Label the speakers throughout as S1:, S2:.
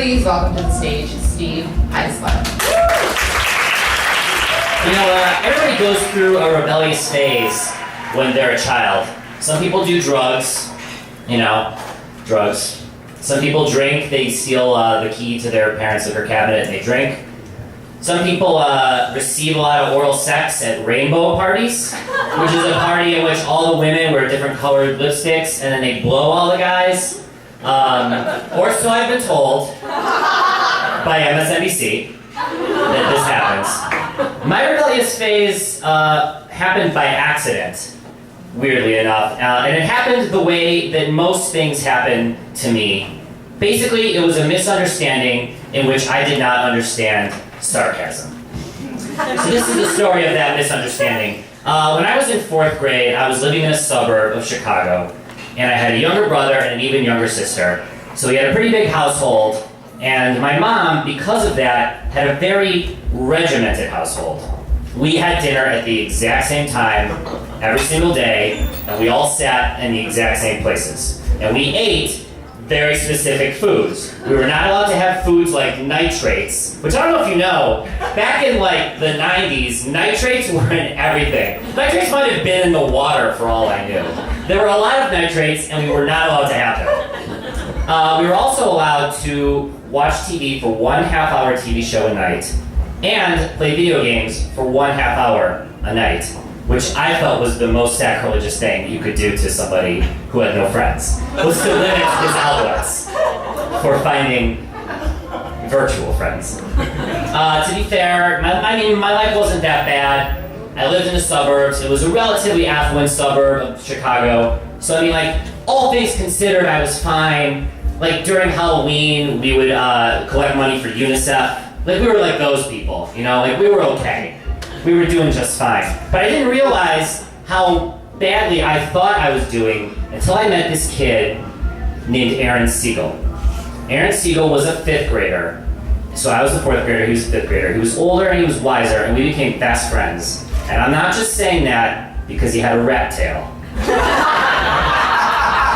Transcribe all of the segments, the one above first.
S1: Please welcome to the stage, Steve Heisler.
S2: You know, everybody goes through a rebellious phase when they're a child. Some people do drugs, drugs. Some people drink, they steal the key to their parents' liquor cabinet and they drink. Some people receive a lot of oral sex at rainbow parties, which is a party in which all the women wear different colored lipsticks and then they blow all the guys. Or so I've been told by MSNBC that this happens. My rebellious phase happened by accident, weirdly enough, and it happened the way that most things happen to me. Basically, it was a misunderstanding in which I did not understand sarcasm. So this is the story of that misunderstanding. When I was in 4th grade, I was living in a suburb of Chicago, and I had a younger brother and an even younger sister. So we had a pretty big household, and my mom, because of that, had a very regimented household. We had dinner at the exact same time, every single day, and we all sat in the exact same places. And we ate very specific foods. We were not allowed to have foods like nitrates, which I don't know if you know, back in like the 90s, nitrates were in everything. Nitrates might have been in the water for all I knew. There were a lot of nitrates and we were not allowed to have them. We were also allowed to watch TV for 1 half-hour TV show a night and play video games for 1 half-hour a night, which I felt was the most sacrilegious thing you could do to somebody who had no friends, was to limit his outlets for finding virtual friends. To be fair, my life wasn't that bad. I lived in the suburbs. It was a relatively affluent suburb of Chicago. So all things considered, I was fine. Like during Halloween, we would collect money for UNICEF. We were like those people, we were okay. We were doing just fine. But I didn't realize how badly I thought I was doing until I met this kid named Aaron Siegel. Aaron Siegel was a 5th grader. So I was the 4th grader, he was the 5th grader. He was older and he was wiser, and we became best friends. And I'm not just saying that because he had a rat tail.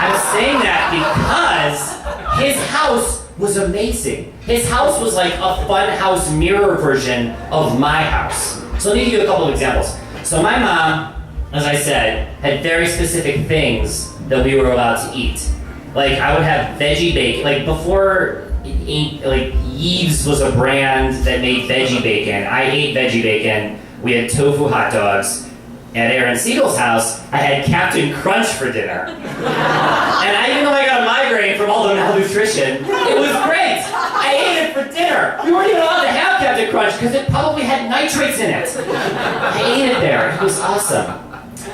S2: I'm saying that because his house was amazing. His house was like a fun house mirror version of my house. So let me give you a couple of examples. So my mom, as I said, had very specific things that we were allowed to eat. Like I would have veggie bacon. Before Yves was a brand that made veggie bacon. I ate veggie bacon. We had tofu hot dogs. At Aaron Siegel's house, I had Captain Crunch for dinner. And even though I got a migraine from all the malnutrition, it was great. I ate it for dinner. We weren't even allowed to have Captain Crunch because it probably had nitrates in it. I ate it there. It was awesome.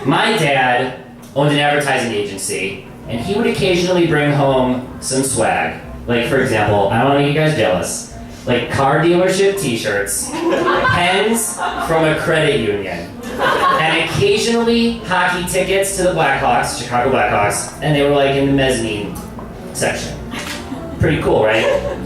S2: My dad owned an advertising agency, and he would occasionally bring home some swag. Like, for example, I don't want to make you guys jealous, like car dealership t-shirts, pens from a credit union, and occasionally hockey tickets to the Blackhawks, Chicago Blackhawks, and they were like in the mezzanine section. Pretty cool, right?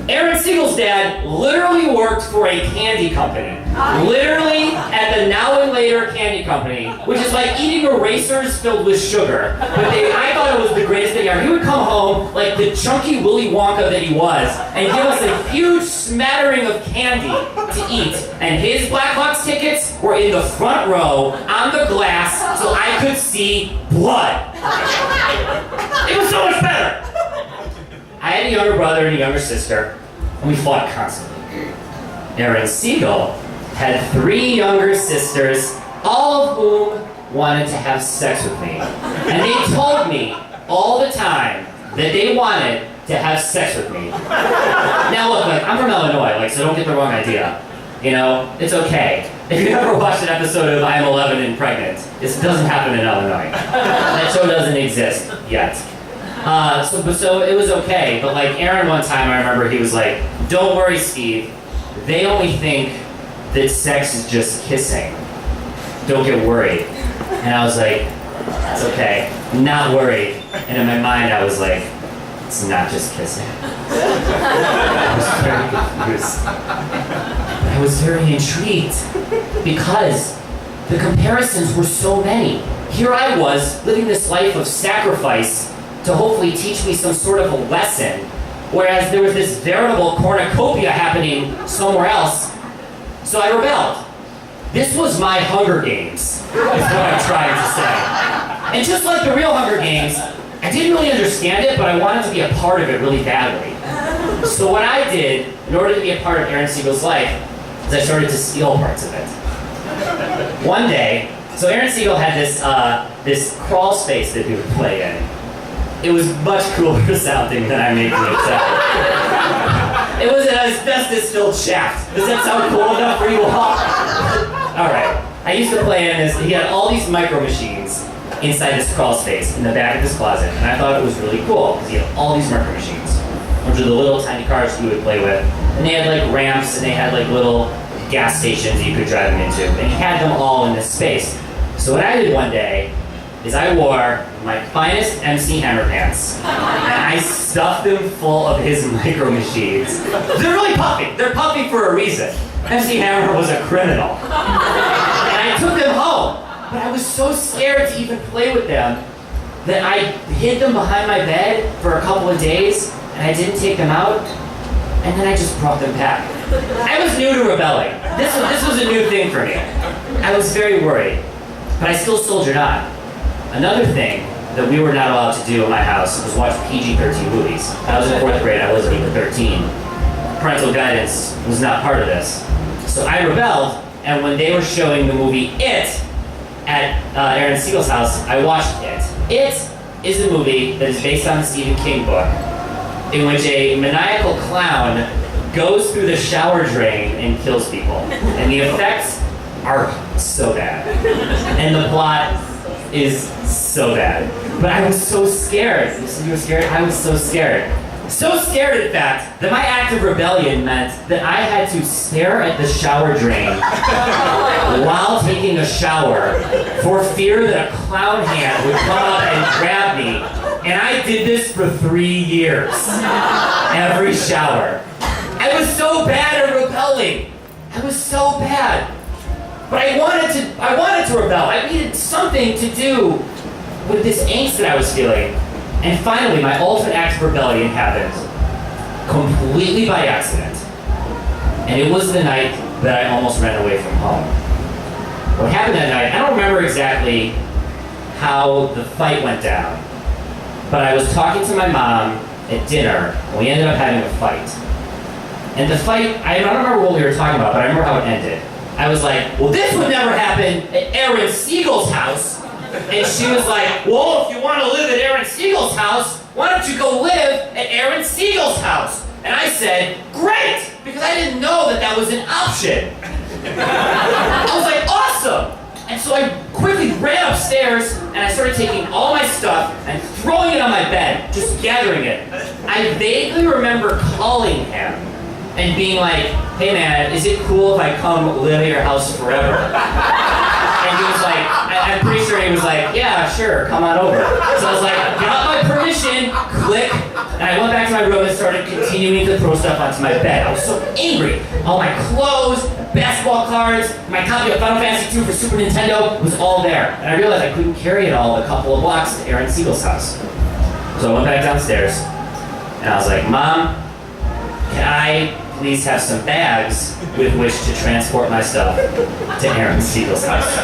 S2: Aaron Siegel's dad literally worked for a candy company. Literally at the Now and Later candy company, which is like eating erasers filled with sugar. But I thought it was the greatest thing ever. He would come home like the chunky Willy Wonka that he was and give us a huge smattering of candy to eat. And his Blackhawks tickets were in the front row on the glass so I could see blood. It was so much better. I had a younger brother and a younger sister, and we fought constantly. Aaron Siegel had 3 younger sisters, all of whom wanted to have sex with me. And they told me all the time that they wanted to have sex with me. Now look, I'm from Illinois, so don't get the wrong idea. It's okay. If you ever watched an episode of I'm 11 and Pregnant, this doesn't happen in Illinois. That show doesn't exist yet. So it was okay, but Aaron one time I remember he was like, "Don't worry, Steve, they only think that sex is just kissing. Don't get worried." And I was like, "It's okay, I'm not worried." And in my mind I was like, "It's not just kissing." I was very confused. I was very intrigued because the comparisons were so many. Here I was living this life of sacrifice to hopefully teach me some sort of a lesson, whereas there was this veritable cornucopia happening somewhere else. So I rebelled. This was my Hunger Games, is what I'm trying to say. And just like the real Hunger Games, I didn't really understand it, but I wanted to be a part of it really badly. So what I did, in order to be a part of Aaron Siegel's life, is I started to steal parts of it. One day, so Aaron Siegel had this crawl space that he would play in. It was much cooler sounding than I'm making it sound. It was an asbestos-filled shaft. Does that sound cool enough for you all? All right. I used to play in this. He had all these micro machines inside this crawl space in the back of his closet, and I thought it was really cool because he had all these micro machines, which are the little tiny cars he would play with, and they had like ramps and they had like little gas stations you could drive them into, and he had them all in this space. So what I did one day is I wore my finest MC Hammer pants, and I stuffed them full of his micro machines. They're really puffy. They're puffy for a reason. MC Hammer was a criminal. And I took them home, but I was so scared to even play with them that I hid them behind my bed for a couple of days, and I didn't take them out, and then I just brought them back. I was new to rebelling. This was a new thing for me. I was very worried, but I still soldiered on. Another thing that we were not allowed to do in my house was watch PG-13 movies. I was in 4th grade, I wasn't even 13. Parental guidance was not part of this. So I rebelled, and when they were showing the movie It at Aaron Siegel's house, I watched It. It is a movie that is based on the Stephen King book, in which a maniacal clown goes through the shower drain and kills people. And the effects are so bad. And the plot is so bad. But I was so scared. You said you were scared? I was so scared. So scared, in fact, that my act of rebellion meant that I had to stare at the shower drain while taking a shower for fear that a clown hand would come up and grab me. And I did this for 3 years. Every shower. I was so bad at rebelling. I was so bad. But I wanted to rebel. I needed something to do with this angst that I was feeling. And finally, my ultimate act of rebellion happened completely by accident. And it was the night that I almost ran away from home. What happened that night, I don't remember exactly how the fight went down. But I was talking to my mom at dinner, and we ended up having a fight. And the fight, I don't remember what we were talking about, but I remember how it ended. I was like, well, this would never happen at Aaron Siegel's house. And she was like, well, if you want to live at Aaron Siegel's house, why don't you go live at Aaron Siegel's house? And I said, great, because I didn't know that that was an option. I was like, awesome. And so I quickly ran upstairs, and I started taking all my stuff and throwing it on my bed, just gathering it. I vaguely remember calling him and being like, hey man, is it cool if I come live at your house forever? And he was like, I'm pretty sure he was like, yeah, sure, come on over. So I was like, got my permission, click, and I went back to my room and started continuing to throw stuff onto my bed. I was so angry. All my clothes, basketball cards, my copy of Final Fantasy II for Super Nintendo was all there. And I realized I couldn't carry it all a couple of blocks to Aaron Siegel's house. So I went back downstairs, and I was like, Mom, can I please have some bags with which to transport my stuff to Aaron Siegel's house?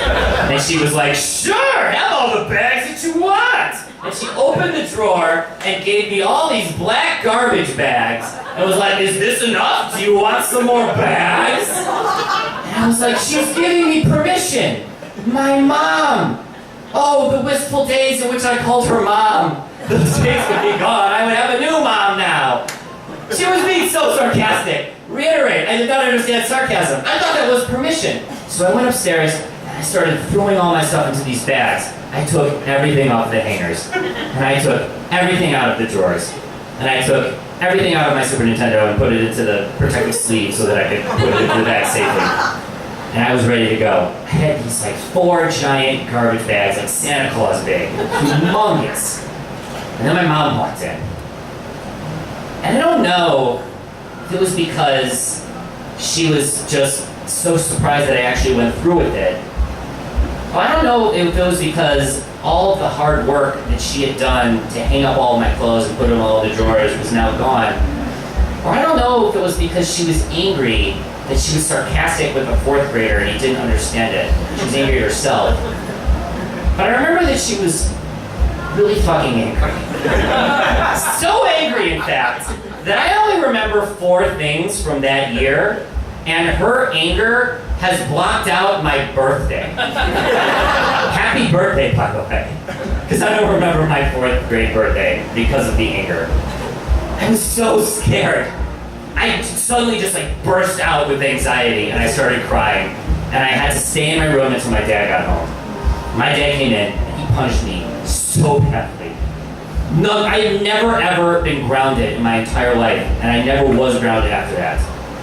S2: And she was like, sure, have all the bags that you want. And she opened the drawer and gave me all these black garbage bags and was like, is this enough? Do you want some more bags? And I was like, she's giving me permission. My mom. Oh, the wistful days in which I called her mom. Those days would be gone. I would have a new mom now. She was being so sarcastic. Reiterate, I did not understand sarcasm. I thought that was permission. So I went upstairs and I started throwing all my stuff into these bags. I took everything off the hangers. And I took everything out of the drawers. And I took everything out of my Super Nintendo and put it into the protective sleeve so that I could put it into the bag safely. And I was ready to go. I had these like 4 giant garbage bags, like Santa Claus big. Humongous. And then my mom walked in. And I don't know if it was because she was just so surprised that I actually went through with it. Well, I don't know if it was because all of the hard work that she had done to hang up all of my clothes and put them all in the drawers was now gone. know if it was because she was angry that she was sarcastic with a fourth grader and he didn't understand it. She was angry at herself. But I remember that she was really fucking angry. So angry, in fact, that I only remember 4 things from that year, and her anger has blocked out my birthday. Happy birthday, by the way. Because I don't remember my 4th grade birthday because of the anger. I was so scared. I suddenly just like burst out with anxiety and I started crying. And I had to stay in my room until my dad got home. My dad came in and he punched me so badly. No, I had never ever been grounded in my entire life, and I never was grounded after that.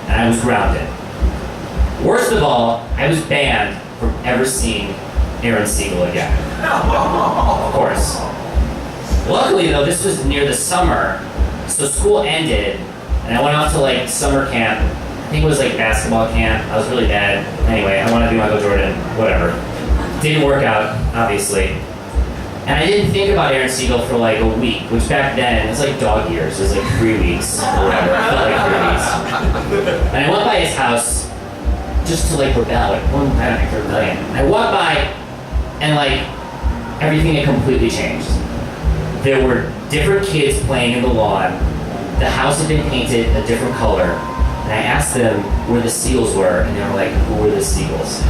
S2: And I was grounded. Worst of all, I was banned from ever seeing Aaron Siegel again. Of course. Luckily though, this was near the summer, so school ended, and I went off to like summer camp. I think it was like basketball camp. I was really bad. Anyway, I wanted to be Michael Jordan, whatever. Didn't work out, obviously. And I didn't think about Aaron Siegel for like a week, which back then, it was like dog years. It was like 3 weeks or whatever. It felt like 3 weeks. And I went by his house just to like rebel, like one time for rebellion. I walked by and like everything had completely changed. There were different kids playing in the lawn. The house had been painted a different color. And I asked them where the seals were, and they were like, who were the seals?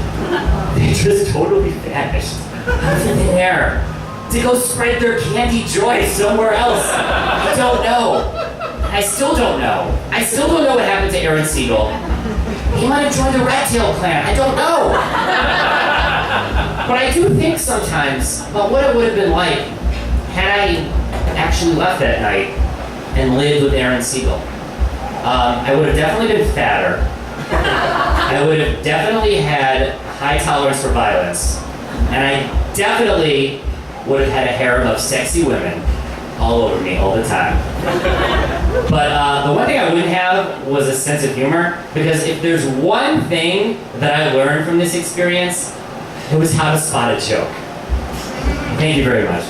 S2: They just totally vanished out of thin air to go spread their candy joy somewhere else. I don't know. I still don't know. I still don't know what happened to Aaron Siegel. He might have joined the Rat Tail clan. I don't know. But I do think sometimes about what it would have been like had I actually left that night and lived with Aaron Siegel. I would have definitely been fatter. I would have definitely had high tolerance for violence. And I definitely would have had a harem of sexy women all over me all the time. But the one thing I wouldn't have was a sense of humor, because if there's one thing that I learned from this experience, it was how to spot a joke. Thank you very much.